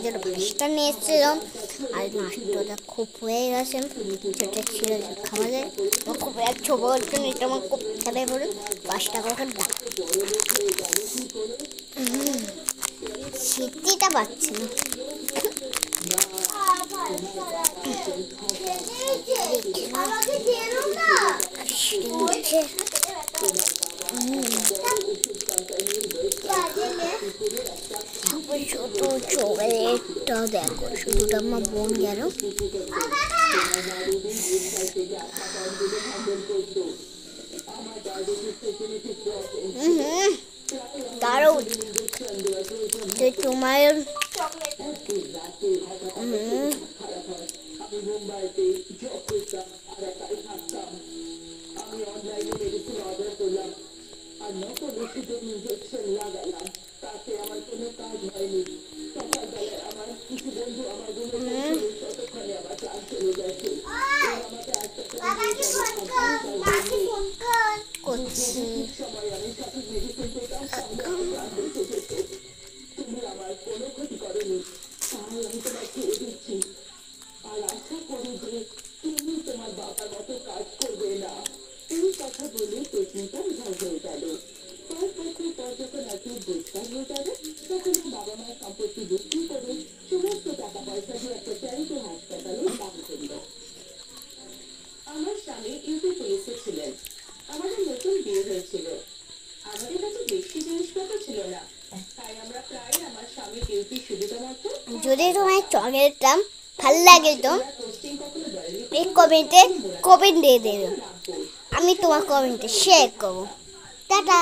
জন্য পাঁচটা নিয়ে এসেছিলাম। আর নাস্তাটা খুব হয়ে গেছে, যেটা ছিল খাওয়া যায়। আমার খুব এক ছোটো হচ্ছে, এটা আমার খুব খেলায় পড়ে 5 টাকা করে দাম। শীতটা পাচ্ছে না। শুধু চকলেটটা দেখো, শুধুটা আমার বোন গেল। দারুণ তোমার করছি। আমার স্বামী ইউপি পুলিশে ছিলেন। আমাদের নতুন বিয়ে হয়েছিল। আমাদের কাছে বেশি জিনিসপত্র ছিল না, তাই আমরা প্রায় আমার স্বামীর ডিউটি সুবিধা মতো। যদি তোমার চকলেটটা ভালো লাগে তো এই কমেন্টে কমেন্ট দিয়ে দেবে, আমি তোমার কমেন্টে শেয়ার করবো। টাটা।